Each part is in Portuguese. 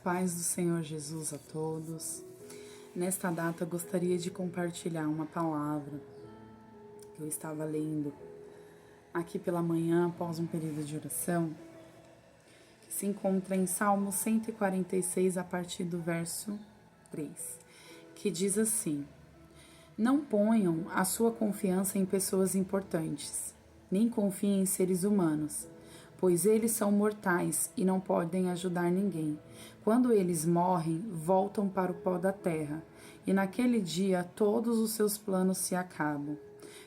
Paz do Senhor Jesus a todos. Nesta data gostaria de compartilhar uma palavra que eu estava lendo aqui pela manhã após um período de oração, que se encontra em Salmo 146 a partir do verso 3, que diz assim: Não ponham a sua confiança em pessoas importantes, nem confiem em seres humanos, pois eles são mortais e não podem ajudar ninguém. Quando eles morrem, voltam para o pó da terra, e naquele dia todos os seus planos se acabam.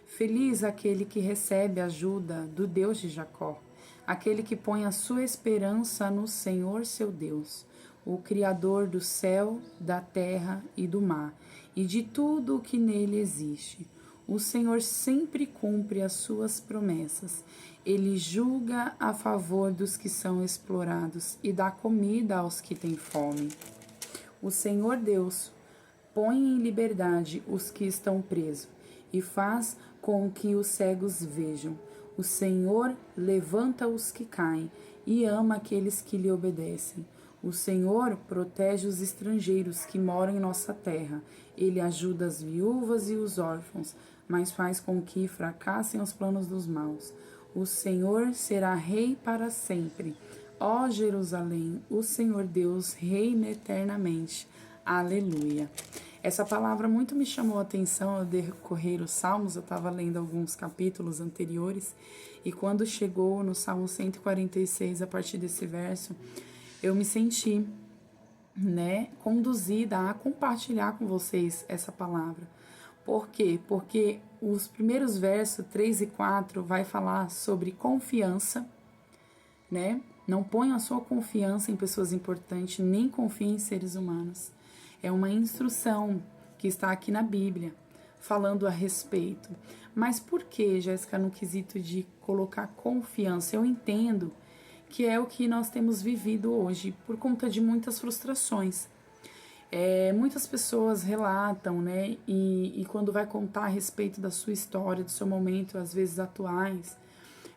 Feliz aquele que recebe ajuda do Deus de Jacó, aquele que põe a sua esperança no Senhor seu Deus, o Criador do céu, da terra e do mar, e de tudo o que nele existe. O Senhor sempre cumpre as suas promessas. Ele julga a favor dos que são explorados e dá comida aos que têm fome. O Senhor Deus põe em liberdade os que estão presos e faz com que os cegos vejam. O Senhor levanta os que caem e ama aqueles que lhe obedecem. O Senhor protege os estrangeiros que moram em nossa terra. Ele ajuda as viúvas e os órfãos, mas faz com que fracassem os planos dos maus. O Senhor será rei para sempre. Ó Jerusalém, o Senhor Deus reina eternamente. Aleluia. Essa palavra muito me chamou a atenção ao decorrer os Salmos. Eu estava lendo alguns capítulos anteriores e quando chegou no Salmo 146, a partir desse verso, eu me senti, conduzida a compartilhar com vocês essa palavra. Por quê? Porque os primeiros versos, 3 e 4, vai falar sobre confiança, né? Não ponham a sua confiança em pessoas importantes, nem confiem em seres humanos. É uma instrução que está aqui na Bíblia, falando a respeito. Mas por que, Jéssica, no quesito de colocar confiança? Eu entendo que é o que nós temos vivido hoje, por conta de muitas frustrações. Muitas pessoas relatam, né, e quando vai contar a respeito da sua história, do seu momento, às vezes atuais,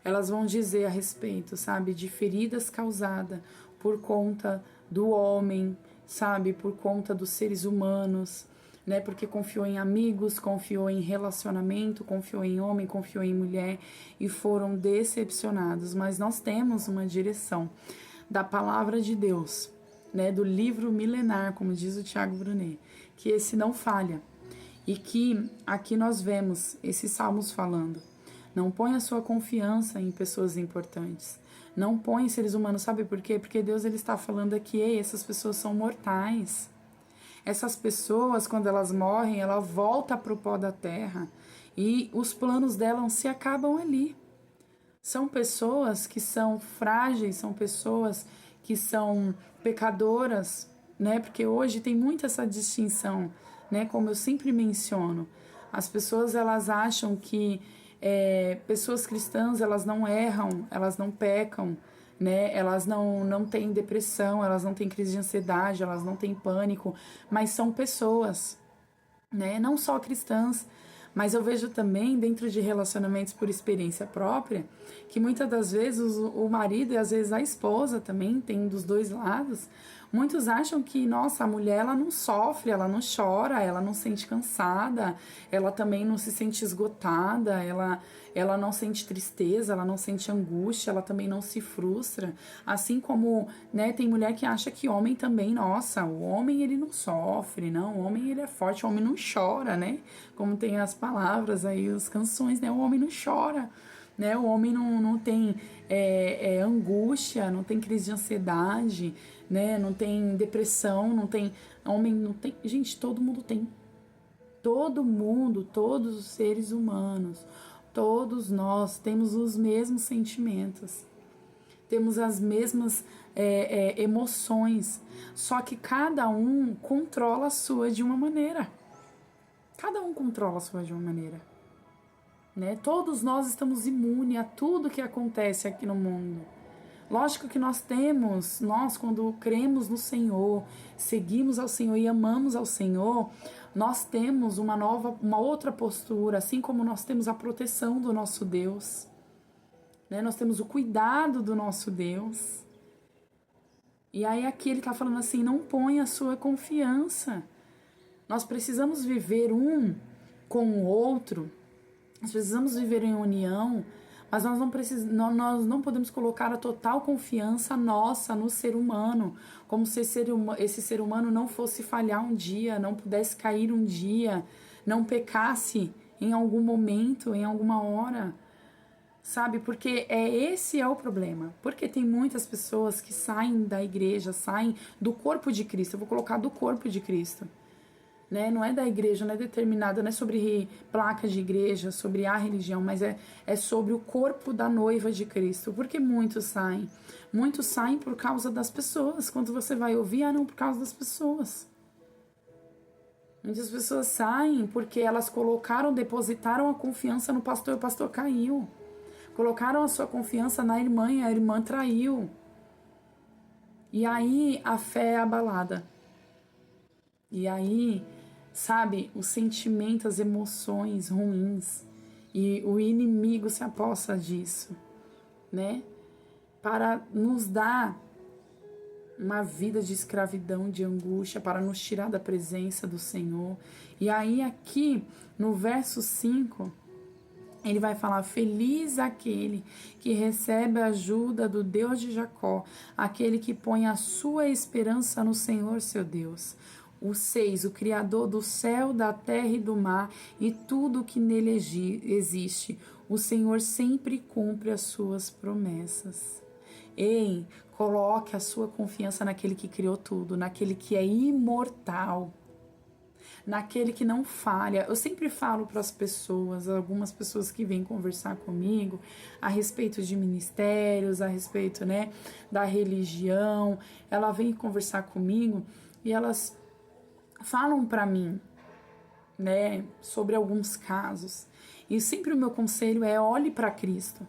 elas vão dizer a respeito, sabe, de feridas causadas por conta do homem, sabe, por conta dos seres humanos, né, porque confiou em amigos, confiou em relacionamento, confiou em homem, confiou em mulher e foram decepcionados. Mas nós temos uma direção da palavra de Deus, né, do livro milenar, como diz o Tiago Brunet, que esse não falha. E que aqui nós vemos esses salmos falando: não põe a sua confiança em pessoas importantes, não põe em seres humanos. Sabe por quê? Porque Deus ele está falando aqui: essas pessoas são mortais. Essas pessoas, quando elas morrem, ela volta para o pó da terra e os planos delas se acabam ali. São pessoas que são frágeis, são pessoas que são pecadoras, né? Porque hoje tem muito essa distinção, né? Como eu sempre menciono, as pessoas elas acham que pessoas cristãs elas não erram, elas não pecam, né? Elas não têm depressão, elas não têm crise de ansiedade, elas não têm pânico, mas são pessoas, né? Não só cristãs, mas eu vejo também dentro de relacionamentos por experiência própria que muitas das vezes o marido e às vezes a esposa também tem dos dois lados. Muitos acham que, nossa, a mulher ela não sofre, ela não chora, ela não se sente cansada, ela também não se sente esgotada, ela não sente tristeza, ela não sente angústia, ela também não se frustra. Assim como, né, tem mulher que acha que homem também, nossa, o homem ele não sofre, não, o homem ele é forte, o homem não chora, né? Como tem as palavras aí, as canções, né? O homem não chora, né? O homem não tem angústia, não tem crise de ansiedade, né? Não tem depressão, não tem... Homem não tem... Gente, todo mundo tem. Todo mundo, todos os seres humanos, todos nós temos os mesmos sentimentos. Temos as mesmas emoções, só que cada um controla a sua de uma maneira. Cada um controla a sua de uma maneira, né? Todos nós estamos imunes a tudo que acontece aqui no mundo. Lógico que nós quando cremos no Senhor, seguimos ao Senhor e amamos ao Senhor, nós temos uma outra postura, assim como nós temos a proteção do nosso Deus, né? Nós temos o cuidado do nosso Deus. E aí aqui ele está falando assim, não ponha a sua confiança. Nós precisamos viver um com o outro, nós precisamos viver em união, mas nós não podemos colocar a total confiança nossa no ser humano, como se esse ser humano não fosse falhar um dia, não pudesse cair um dia, não pecasse em algum momento, em alguma hora, sabe? Porque esse é o problema. Porque tem muitas pessoas que saem da igreja, saem do corpo de Cristo. Eu vou colocar do corpo de Cristo. Né? Não é da igreja, não é determinada, não é sobre placa de igreja, sobre a religião, mas é sobre o corpo da noiva de Cristo. Porque muitos saem? Muitos saem por causa das pessoas. Quando você vai ouvir, não, por causa das pessoas. Muitas pessoas saem porque elas depositaram a confiança no pastor, o pastor caiu. Colocaram a sua confiança na irmã e a irmã traiu. E aí a fé é abalada. E aí, sabe, o sentimento, as emoções ruins. E o inimigo se aposta disso, né? Para nos dar uma vida de escravidão, de angústia, para nos tirar da presença do Senhor. E aí aqui, no verso 5... ele vai falar, feliz aquele que recebe a ajuda do Deus de Jacó, aquele que põe a sua esperança no Senhor seu Deus. O 6, o Criador do céu, da terra e do mar e tudo o que nele existe. O Senhor sempre cumpre as suas promessas. Ei, coloque a sua confiança naquele que criou tudo, naquele que é imortal, naquele que não falha. Eu sempre falo para as pessoas, algumas pessoas que vêm conversar comigo a respeito de ministérios, a respeito, né, da religião, ela vem conversar comigo e elas falam para mim, né, sobre alguns casos. E sempre o meu conselho é olhe para Cristo.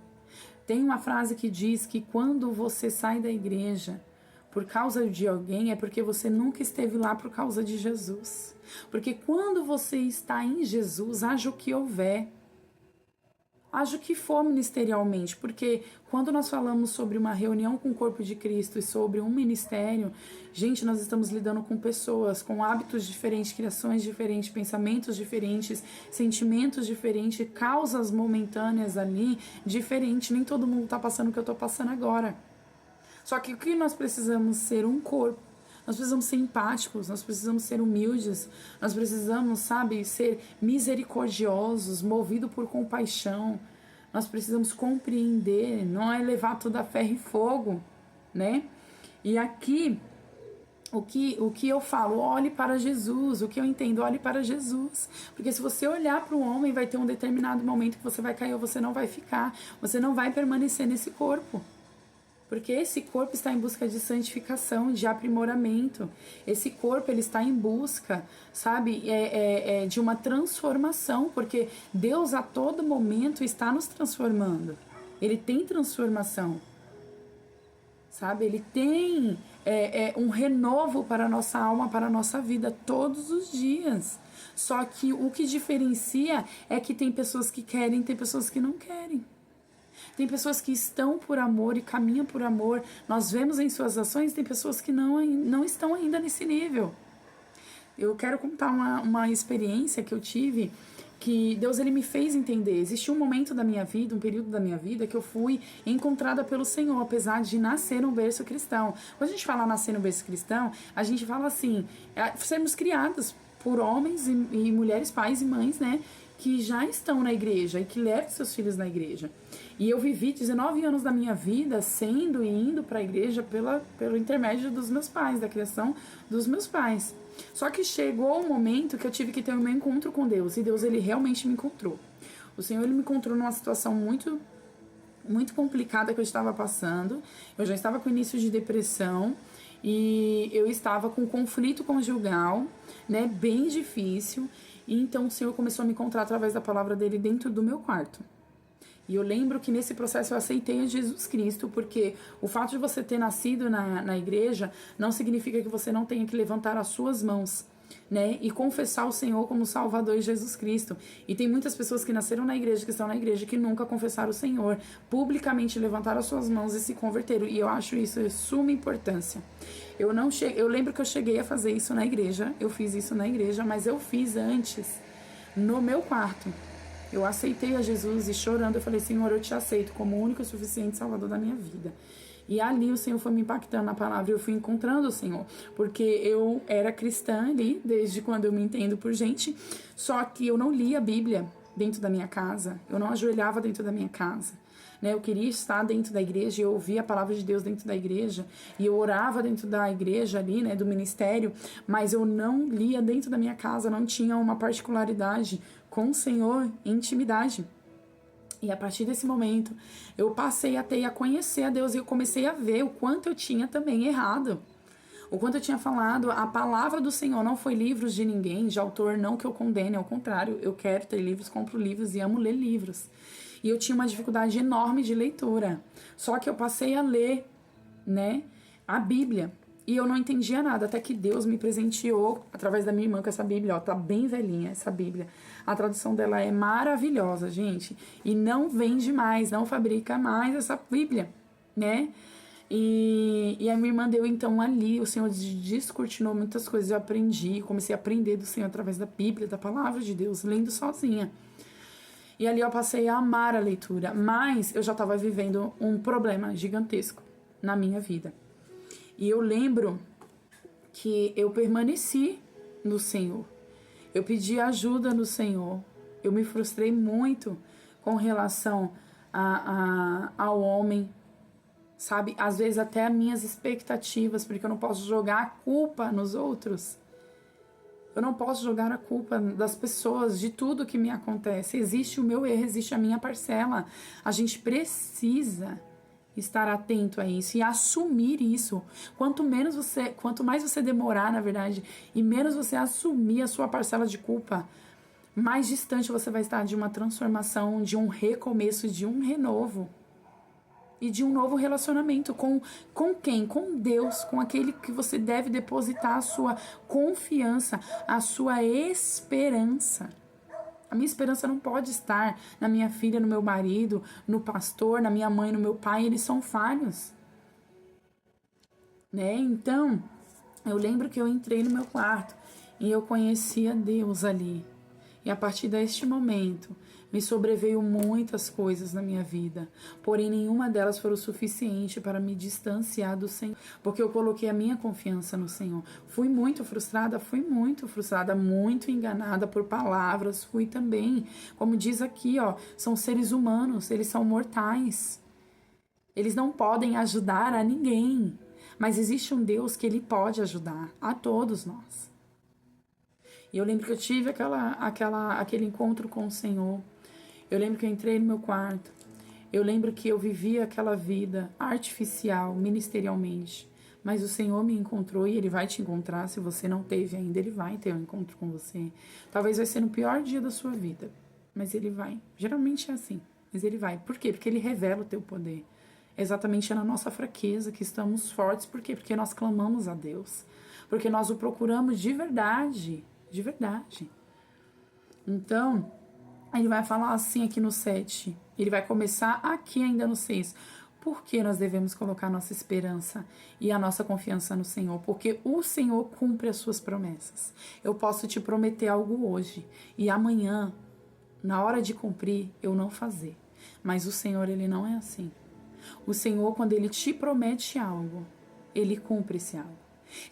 Tem uma frase que diz que quando você sai da igreja por causa de alguém, é porque você nunca esteve lá por causa de Jesus. Porque quando você está em Jesus, haja o que houver, haja o que for ministerialmente. Porque quando nós falamos sobre uma reunião com o corpo de Cristo e sobre um ministério, gente, nós estamos lidando com pessoas com hábitos diferentes, criações diferentes, pensamentos diferentes, sentimentos diferentes, causas momentâneas ali diferentes. Nem todo mundo está passando o que eu estou passando agora. Só que o que nós precisamos ser um corpo, nós precisamos ser empáticos, nós precisamos ser humildes, nós precisamos, sabe, ser misericordiosos, movidos por compaixão, nós precisamos compreender, não é levar toda a ferro e fogo, né? E aqui, o que eu falo, olhe para Jesus, o que eu entendo, olhe para Jesus, porque se você olhar para o homem, vai ter um determinado momento que você vai cair ou você não vai ficar, você não vai permanecer nesse corpo. Porque esse corpo está em busca de santificação, de aprimoramento. Esse corpo, ele está em busca, sabe, de uma transformação. Porque Deus, a todo momento, está nos transformando. Ele tem transformação. Sabe, ele tem um renovo para a nossa alma, para a nossa vida, todos os dias. Só que o que diferencia é que tem pessoas que querem, tem pessoas que não querem. Tem pessoas que estão por amor e caminham por amor. Nós vemos em suas ações, tem pessoas que não estão ainda nesse nível. Eu quero contar uma experiência que eu tive, que Deus ele me fez entender. Existiu um momento da minha vida, um período da minha vida, que eu fui encontrada pelo Senhor, apesar de nascer num berço cristão. Quando a gente fala nascer no berço cristão, a gente fala assim, sermos criados por homens e mulheres, pais e mães, né, que já estão na igreja e que levam seus filhos na igreja. E eu vivi 19 anos da minha vida sendo e indo para a igreja pelo intermédio dos meus pais, da criação dos meus pais. Só que chegou um momento que eu tive que ter um meu encontro com Deus, e Deus ele realmente me encontrou. O Senhor ele me encontrou numa situação muito, muito complicada que eu estava passando. Eu já estava com início de depressão e eu estava com conflito conjugal, né, bem difícil. E então o Senhor começou a me encontrar através da palavra dele dentro do meu quarto. E eu lembro que nesse processo eu aceitei a Jesus Cristo, porque o fato de você ter nascido na igreja não significa que você não tenha que levantar as suas mãos né? E confessar o Senhor como Salvador e Jesus Cristo. E tem muitas pessoas que nasceram na igreja, que estão na igreja, que nunca confessaram o Senhor, publicamente levantaram as suas mãos e se converteram. E eu acho isso de suma importância. Eu lembro que eu cheguei a fazer isso na igreja, eu fiz isso na igreja, mas eu fiz antes no meu quarto. Eu aceitei a Jesus e chorando eu falei, Senhor, eu te aceito como o único e suficiente Salvador da minha vida. E ali o Senhor foi me impactando na palavra e eu fui encontrando o Senhor. Porque eu era cristã ali, desde quando eu me entendo por gente, só que eu não lia a Bíblia dentro da minha casa, eu não ajoelhava dentro da minha casa. Né? Eu queria estar dentro da igreja e eu ouvia a palavra de Deus dentro da igreja e eu orava dentro da igreja ali, né, do ministério, mas eu não lia dentro da minha casa, não tinha uma particularidade com o Senhor em intimidade. E a partir desse momento, eu passei a conhecer a Deus e eu comecei a ver o quanto eu tinha também errado. O quanto eu tinha falado, a palavra do Senhor não foi livros de ninguém, de autor, não que eu condene, ao contrário, eu quero ter livros, compro livros e amo ler livros. E eu tinha uma dificuldade enorme de leitura. Só que eu passei a ler, né, a Bíblia. E eu não entendia nada, até que Deus me presenteou, através da minha irmã, com essa Bíblia, ó, tá bem velhinha essa Bíblia. A tradução dela é maravilhosa, gente. E não vende mais, não fabrica mais essa Bíblia, né? E a minha irmã deu então ali, o Senhor descortinou muitas coisas, eu aprendi, comecei a aprender do Senhor através da Bíblia, da palavra de Deus, lendo sozinha. E ali eu passei a amar a leitura, mas eu já estava vivendo um problema gigantesco na minha vida. E eu lembro que eu permaneci no Senhor. Eu pedi ajuda no Senhor. Eu me frustrei muito com relação ao homem, sabe? Às vezes até as minhas expectativas, porque eu não posso jogar a culpa nos outros. Eu não posso jogar a culpa das pessoas, de tudo que me acontece. Existe o meu erro, existe a minha parcela. A gente precisa estar atento a isso e assumir isso. Quanto mais você demorar, na verdade, e menos você assumir a sua parcela de culpa, mais distante você vai estar de uma transformação, de um recomeço, de um renovo. E de um novo relacionamento com quem? Com Deus, com aquele que você deve depositar a sua confiança, a sua esperança. A minha esperança não pode estar na minha filha, no meu marido, no pastor, na minha mãe, no meu pai, eles são falhos. Né? Então, eu lembro que eu entrei no meu quarto e eu conhecia Deus ali. E a partir deste momento, me sobreveio muitas coisas na minha vida, porém nenhuma delas foi o suficiente para me distanciar do Senhor, porque eu coloquei a minha confiança no Senhor. Fui muito frustrada, muito enganada por palavras, fui também, como diz aqui, ó, são seres humanos, eles são mortais. Eles não podem ajudar a ninguém, mas existe um Deus que ele pode ajudar a todos nós. E eu lembro que eu tive aquele encontro com o Senhor. Eu lembro que eu entrei no meu quarto. Eu lembro que eu vivia aquela vida artificial, ministerialmente. Mas o Senhor me encontrou e Ele vai te encontrar. Se você não teve ainda, Ele vai ter um encontro com você. Talvez vai ser no pior dia da sua vida, mas Ele vai. Geralmente é assim, mas Ele vai. Por quê? Porque Ele revela o teu poder. Exatamente na nossa fraqueza que estamos fortes. Por quê? Porque nós clamamos a Deus. Porque nós o procuramos de verdade. De verdade. Então, ele vai falar assim aqui no 7. Ele vai começar aqui ainda no 6. Por que nós devemos colocar nossa esperança e a nossa confiança no Senhor? Porque o Senhor cumpre as suas promessas. Eu posso te prometer algo hoje e amanhã, na hora de cumprir, eu não fazer. Mas o Senhor, ele não é assim. O Senhor, quando ele te promete algo, ele cumpre esse algo.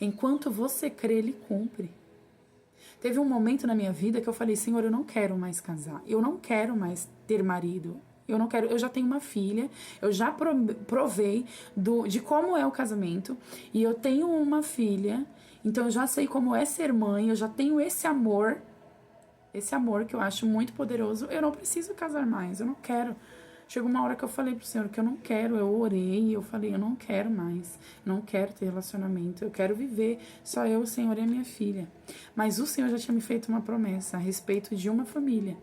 Enquanto você crê, ele cumpre. Teve um momento na minha vida que eu falei, Senhor, eu não quero mais casar, eu não quero mais ter marido, eu já tenho uma filha, eu já provei de como é o casamento, e eu tenho uma filha, então eu já sei como é ser mãe, eu já tenho esse amor que eu acho muito poderoso, eu não preciso casar mais, eu não quero. Chegou uma hora que eu falei pro Senhor que eu não quero, eu orei, eu falei, eu não quero mais, não quero ter relacionamento, eu quero viver só eu, o Senhor e a minha filha. Mas o Senhor já tinha me feito uma promessa a respeito de uma família,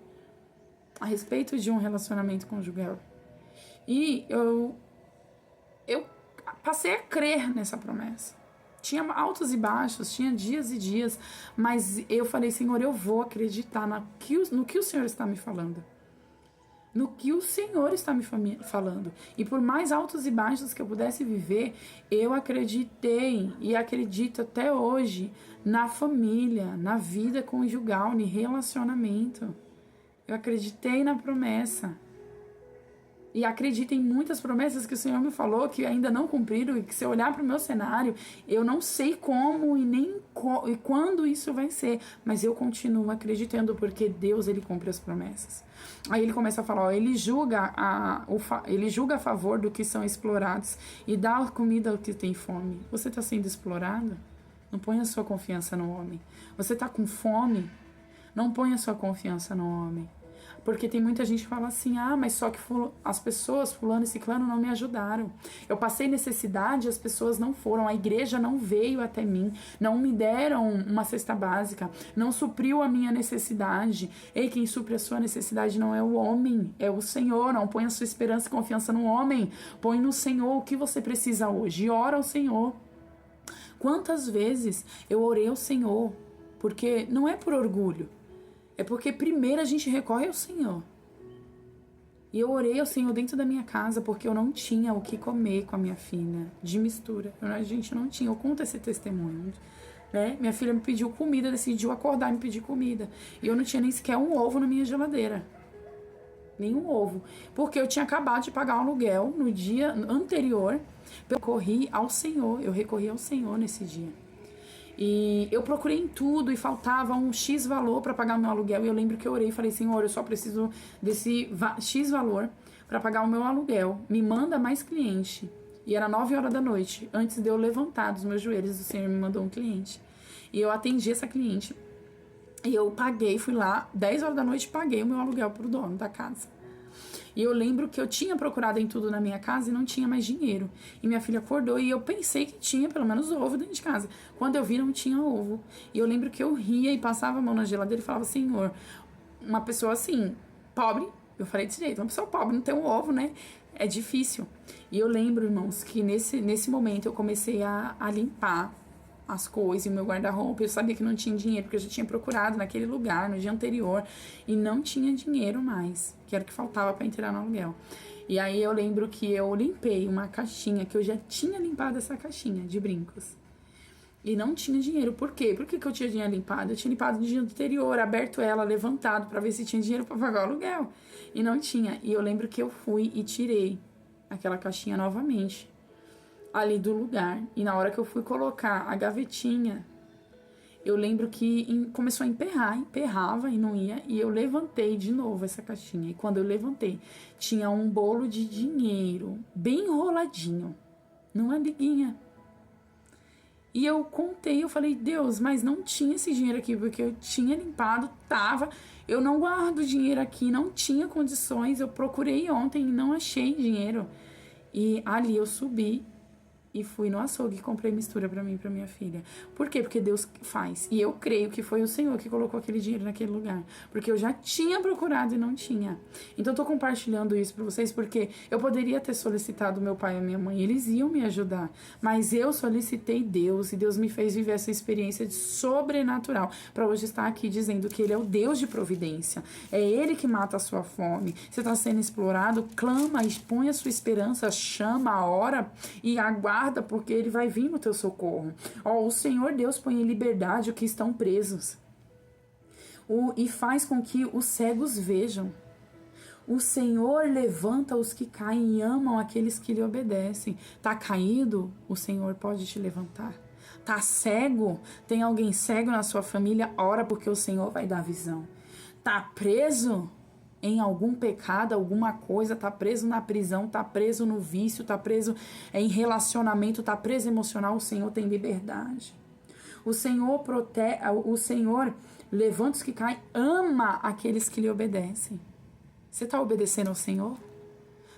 a respeito de um relacionamento conjugal. E eu passei a crer nessa promessa. tinha altos e baixos, tinha dias e dias, mas eu falei, Senhor, eu vou acreditar no que o Senhor está me falando. No que o Senhor está me falando. E por mais altos e baixos que eu pudesse viver, eu acreditei e acredito até hoje na família, na vida conjugal, em relacionamento. Eu acreditei na promessa. E acredito em muitas promessas que o Senhor me falou que ainda não cumpriram, e que se eu olhar para o meu cenário, eu não sei como e nem e quando isso vai ser, mas eu continuo acreditando porque Deus, ele cumpre as promessas. Aí ele começa a falar, ó, ele julga a favor do que são explorados e dá comida ao que tem fome. Você está sendo explorado? Não ponha a sua confiança no homem. Você está com fome? Não ponha a sua confiança no homem. Porque tem muita gente que fala assim, mas só que as pessoas, fulano e ciclano, não me ajudaram. Eu passei necessidade, as pessoas não foram, a igreja não veio até mim, não me deram uma cesta básica, não supriu a minha necessidade. Ei, quem supre a sua necessidade não é o homem, é o Senhor. Não põe a sua esperança e confiança no homem, põe no Senhor o que você precisa hoje, e ora ao Senhor. Quantas vezes eu orei ao Senhor, porque não é por orgulho, é porque primeiro a gente recorre ao Senhor. E eu orei ao Senhor dentro da minha casa porque eu não tinha o que comer com a minha filha, de mistura. A gente não tinha, eu conto esse testemunho, né? Minha filha me pediu comida, decidiu acordar e me pedir comida. E eu não tinha nem sequer um ovo na minha geladeira. Nenhum ovo. Porque eu tinha acabado de pagar o aluguel no dia anterior. Eu recorri ao Senhor nesse dia. E eu procurei em tudo e faltava um X valor para pagar o meu aluguel. E eu lembro que eu orei e falei, Senhor, eu só preciso desse X valor para pagar o meu aluguel. Me manda mais cliente. E era 9 horas da noite. Antes de eu levantar dos meus joelhos, o Senhor me mandou um cliente. E eu atendi essa cliente. E eu paguei, fui lá, 10 horas da noite, paguei o meu aluguel pro dono da casa. E eu lembro que eu tinha procurado em tudo na minha casa e não tinha mais dinheiro. E minha filha acordou e eu pensei que tinha pelo menos ovo dentro de casa. Quando eu vi, não tinha ovo. E eu lembro que eu ria e passava a mão na geladeira e falava, Senhor, uma pessoa assim, pobre, eu falei desse jeito, uma pessoa pobre não tem um ovo, né? É difícil. E eu lembro, irmãos, que nesse momento eu comecei a limpar as coisas e o meu guarda-roupa. Eu sabia que não tinha dinheiro, porque eu já tinha procurado naquele lugar no dia anterior e não tinha dinheiro mais, que era o que faltava para entrar no aluguel. E aí eu lembro que eu limpei uma caixinha, que eu já tinha limpado essa caixinha de brincos. E não tinha dinheiro. Por quê? Por que eu tinha limpado? Eu tinha limpado no dia anterior, aberto ela, levantado para ver se tinha dinheiro para pagar o aluguel. E não tinha. E eu lembro que eu fui e tirei aquela caixinha novamente ali do lugar. E na hora que eu fui colocar a gavetinha, eu lembro que começou a emperrava e não ia. E eu levantei de novo essa caixinha. E quando eu levantei, tinha um bolo de dinheiro bem enroladinho numa biguinha. E eu contei, eu falei, Deus, mas não tinha esse dinheiro aqui, porque eu tinha limpado, eu não guardo dinheiro aqui, não tinha condições, eu procurei ontem e não achei dinheiro. E ali eu subi e fui no açougue e comprei mistura pra mim e pra minha filha. Por quê? Porque Deus faz. E eu creio que foi o Senhor que colocou aquele dinheiro naquele lugar. Porque eu já tinha procurado e não tinha. Então eu tô compartilhando isso pra vocês porque eu poderia ter solicitado meu pai e minha mãe. Eles iam me ajudar. Mas eu solicitei Deus e Deus me fez viver essa experiência de sobrenatural pra hoje estar aqui dizendo que Ele é o Deus de providência. É Ele que mata a sua fome. Você tá sendo explorado, clama, expõe a sua esperança, chama, ora e aguarda, porque Ele vai vir no teu socorro. O Senhor Deus põe em liberdade os que estão presos. E faz com que os cegos vejam. O Senhor levanta os que caem e amam aqueles que lhe obedecem. Tá caído? O Senhor pode te levantar. Tá cego? Tem alguém cego na sua família? Ora, porque o Senhor vai dar visão. Tá preso em algum pecado, alguma coisa, tá preso na prisão, tá preso no vício, tá preso em relacionamento, tá preso emocional, o Senhor tem liberdade. O Senhor levanta os que caem, ama aqueles que lhe obedecem. Você tá obedecendo ao Senhor?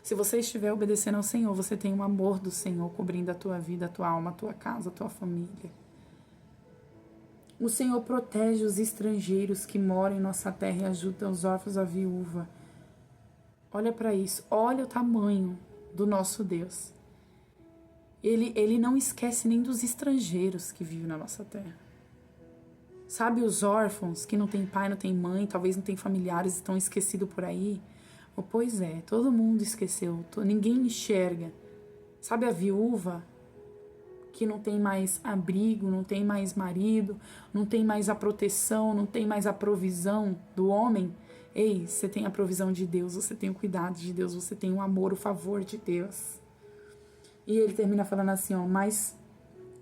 Se você estiver obedecendo ao Senhor, você tem o amor do Senhor cobrindo a tua vida, a tua alma, a tua casa, a tua família. O Senhor protege os estrangeiros que moram em nossa terra e ajuda os órfãos, a viúva. Olha para isso. Olha o tamanho do nosso Deus. Ele não esquece nem dos estrangeiros que vivem na nossa terra. Sabe os órfãos que não tem pai, não tem mãe, talvez não tem familiares, estão esquecidos por aí? Oh, pois é, todo mundo esqueceu, ninguém enxerga. Sabe a viúva que não tem mais abrigo, não tem mais marido, não tem mais a proteção, não tem mais a provisão do homem? Ei, você tem a provisão de Deus, você tem o cuidado de Deus, você tem o amor, o favor de Deus. E ele termina falando assim, ó, mas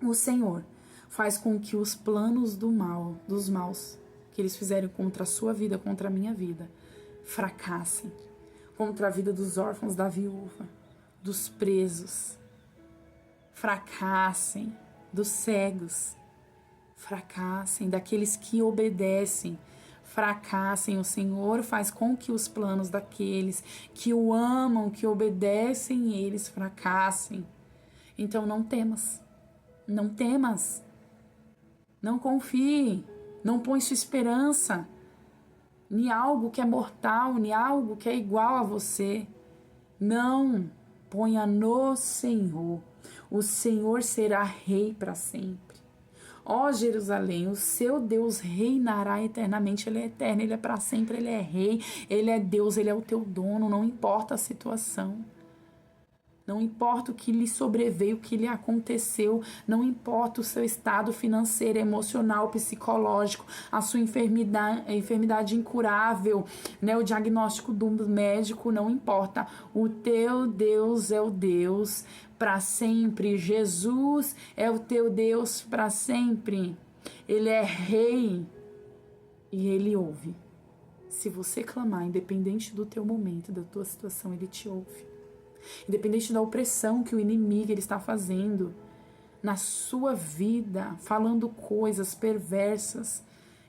o Senhor faz com que os planos dos maus que eles fizeram contra a sua vida, contra a minha vida, fracassem. Contra a vida dos órfãos, da viúva, dos presos. Fracassem. Dos cegos. Fracassem. Daqueles que obedecem. Fracassem. O Senhor faz com que os planos daqueles que o amam, que obedecem, eles fracassem. Então não temas. Não temas. Não confie, não põe sua esperança em algo que é mortal, em algo que é igual a você. Não, ponha no Senhor. O Senhor será rei para sempre. Ó Jerusalém, o seu Deus reinará eternamente. Ele é eterno, ele é para sempre, ele é rei, ele é Deus, ele é o teu dono, não importa a situação. Não importa o que lhe sobreveio, o que lhe aconteceu, não importa o seu estado financeiro, emocional, psicológico, a sua enfermidade incurável, né, o diagnóstico do médico, não importa. O teu Deus é o Deus para sempre. Jesus é o teu Deus para sempre. Ele é rei e ele ouve. Se você clamar, independente do teu momento, da tua situação, ele te ouve. Independente da opressão que o inimigo ele está fazendo na sua vida, falando coisas perversas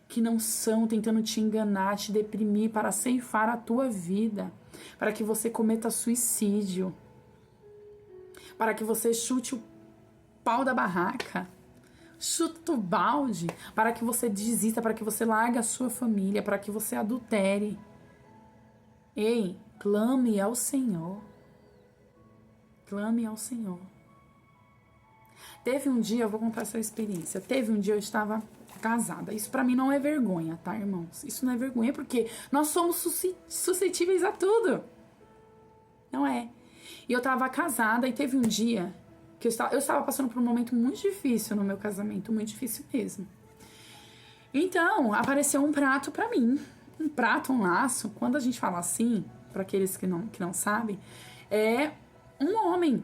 que não são, tentando te enganar, te deprimir para ceifar a tua vida, para que você cometa suicídio, para que você chute o pau da barraca, chuta o balde, para que você desista, para que você largue a sua família, para que você adultere. Ei, clame ao Senhor. Clame ao Senhor. Teve um dia, eu vou contar essa experiência. Teve um dia eu estava casada. Isso pra mim não é vergonha, tá, irmãos? Isso não é vergonha porque nós somos suscetíveis a tudo. Não é? E eu estava casada e teve um dia que eu estava passando por um momento muito difícil no meu casamento, muito difícil mesmo. Então, apareceu um prato pra mim. Um prato, um laço. Quando a gente fala assim, para aqueles que não sabem, é um homem.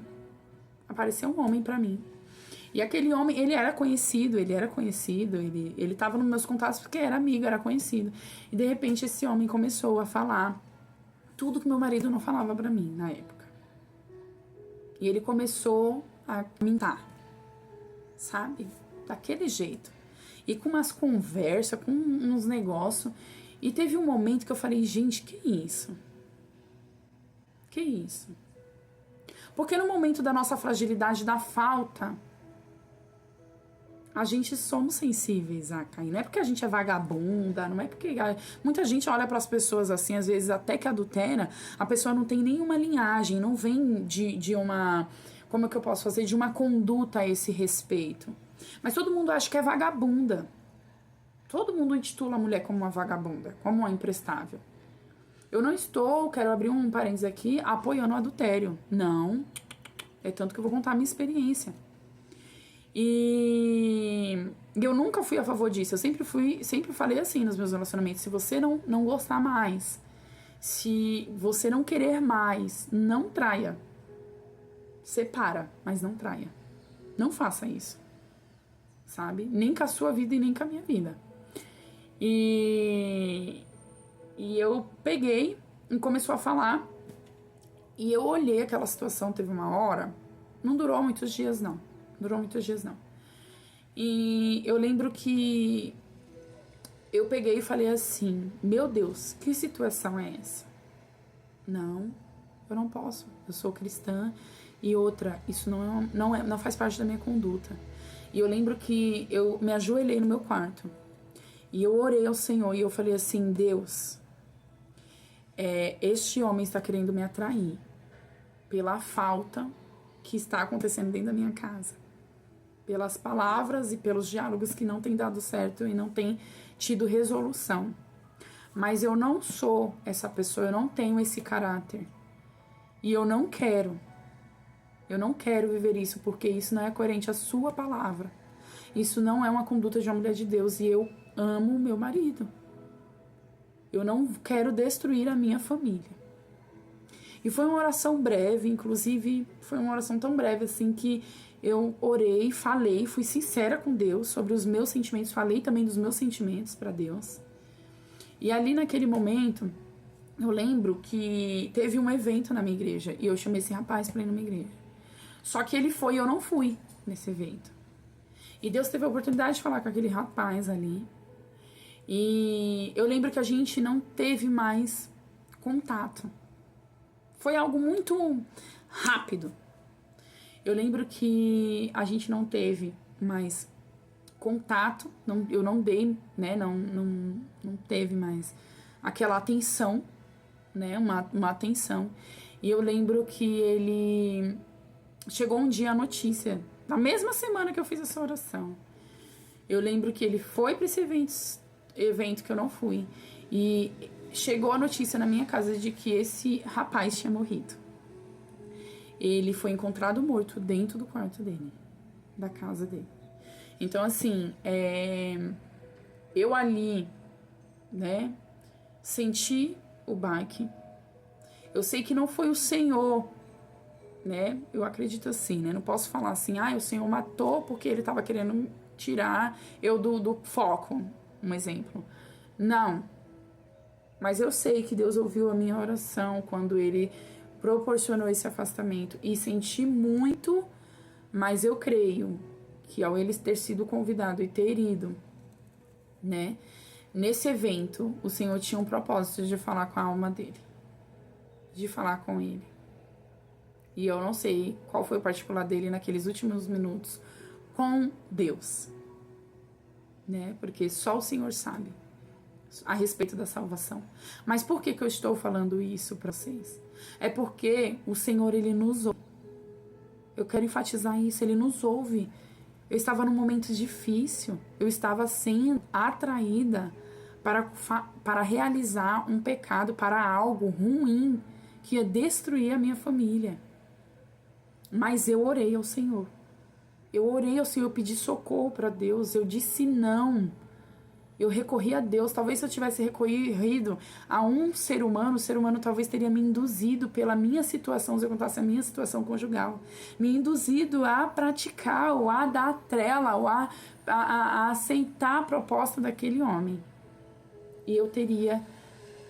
Apareceu um homem pra mim. E aquele homem, ele era conhecido, ele tava nos meus contatos porque era amigo, era conhecido. E de repente esse homem começou a falar tudo que meu marido não falava pra mim na época. E ele começou a mentar, sabe? Daquele jeito. E com umas conversas, com uns negócios. E teve um momento que eu falei, gente, que isso? Que isso? Porque no momento da nossa fragilidade, da falta, a gente somos sensíveis a cair. Não é porque a gente é vagabunda, não é porque... Muita gente olha para as pessoas assim, às vezes até que adultera, a pessoa não tem nenhuma linhagem, não vem de uma... Como é que eu posso fazer? De uma conduta a esse respeito. Mas todo mundo acha que é vagabunda. Todo mundo intitula a mulher como uma vagabunda, como uma imprestável. Eu não estou, quero abrir um parênteses aqui, apoiando o adultério. Não. É tanto que eu vou contar a minha experiência. E eu nunca fui a favor disso. Eu sempre falei assim nos meus relacionamentos. Se você não gostar mais, se você não querer mais, não traia. Separa, mas não traia. Não faça isso. Sabe? Nem com a sua vida e nem com a minha vida. E eu peguei e começou a falar. E eu olhei aquela situação, teve uma hora. Não durou muitos dias, não. E eu lembro que eu peguei e falei assim, meu Deus, que situação é essa? Não, eu não posso. Eu sou cristã. E outra, isso não faz parte da minha conduta. E eu lembro que eu me ajoelhei no meu quarto. E eu orei ao Senhor e eu falei assim, Deus, este homem está querendo me atrair pela falta que está acontecendo dentro da minha casa. Pelas palavras e pelos diálogos que não têm dado certo e não têm tido resolução. Mas eu não sou essa pessoa, eu não tenho esse caráter. E eu não quero. Eu não quero viver isso, porque isso não é coerente à sua palavra. Isso não é uma conduta de uma mulher de Deus. E eu amo o meu marido. Eu não quero destruir a minha família. E foi uma oração breve, inclusive foi uma oração tão breve assim que eu orei, falei, fui sincera com Deus sobre os meus sentimentos, falei também dos meus sentimentos para Deus. E ali naquele momento, eu lembro que teve um evento na minha igreja e eu chamei esse rapaz para ir na minha igreja. Só que ele foi e eu não fui nesse evento. E Deus teve a oportunidade de falar com aquele rapaz ali. E eu lembro que a gente não teve mais contato. Foi algo muito rápido. Eu lembro que a gente não teve mais contato, eu não dei, né, não teve mais aquela atenção, né, uma atenção. E eu lembro que ele chegou um dia a notícia, na mesma semana que eu fiz essa oração. Eu lembro que ele foi para esse evento que eu não fui, e chegou a notícia na minha casa de que esse rapaz tinha morrido. Ele foi encontrado morto dentro do quarto dele, da casa dele. Então, assim, eu ali, né, senti o baque. Eu sei que não foi o Senhor, né, eu acredito assim, né, não posso falar assim, o Senhor matou porque ele estava querendo tirar eu do foco, um exemplo. Não. Mas eu sei que Deus ouviu a minha oração quando ele proporcionou esse afastamento e senti muito, mas eu creio que ao ele ter sido convidado e ter ido, né, nesse evento, o Senhor tinha um propósito de falar com a alma dele, de falar com ele. E eu não sei qual foi o particular dele naqueles últimos minutos com Deus, né, porque só o Senhor sabe a respeito da salvação. Mas por que eu estou falando isso para vocês? É porque o Senhor, ele nos ouve. Eu quero enfatizar isso, ele nos ouve. Eu estava num momento difícil, eu estava sendo atraída para realizar um pecado, para algo ruim que ia destruir a minha família. Mas eu orei ao Senhor. Eu orei ao Senhor, eu pedi socorro para Deus, eu disse não. Eu recorri a Deus. Talvez se eu tivesse recorrido a um ser humano, o ser humano talvez teria me induzido pela minha situação, se eu contasse a minha situação conjugal, me induzido a praticar, ou a dar trela, ou a aceitar a proposta daquele homem. E eu teria,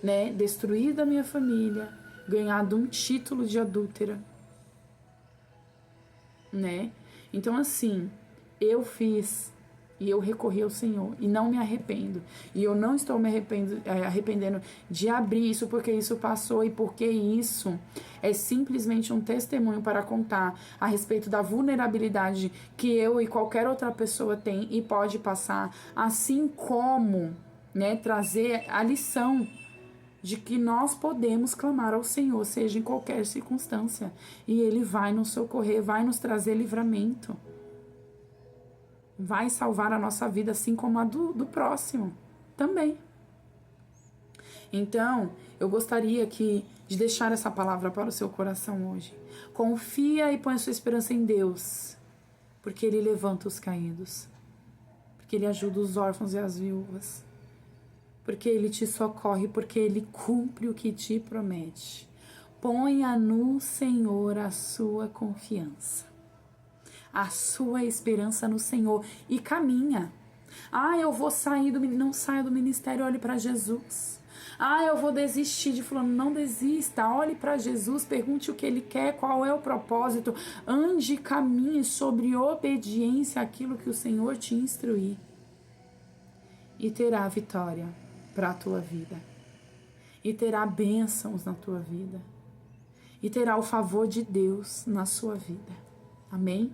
né, destruído a minha família, ganhado um título de adúltera, né? Então, assim, eu fiz... E eu recorri ao Senhor e não me arrependo. E eu não estou me arrependendo de abrir isso porque isso passou e porque isso é simplesmente um testemunho para contar a respeito da vulnerabilidade que eu e qualquer outra pessoa tem e pode passar. Assim como, né, trazer a lição de que nós podemos clamar ao Senhor, seja em qualquer circunstância. E Ele vai nos socorrer, vai nos trazer livramento. Vai salvar a nossa vida, assim como a do próximo também. Então, eu gostaria de deixar essa palavra para o seu coração hoje. Confia e põe a sua esperança em Deus, porque Ele levanta os caídos, porque Ele ajuda os órfãos e as viúvas, porque Ele te socorre, porque Ele cumpre o que te promete. Ponha no Senhor a sua confiança, a sua esperança no Senhor e caminha. Eu vou sair não saia do ministério, olhe para Jesus. Eu vou desistir de fulano, não desista, olhe para Jesus, pergunte o que Ele quer, qual é o propósito, ande e caminhe sobre obediência àquilo que o Senhor te instruir e terá vitória para a tua vida, e terá bênçãos na tua vida, e terá o favor de Deus na sua vida. Amém?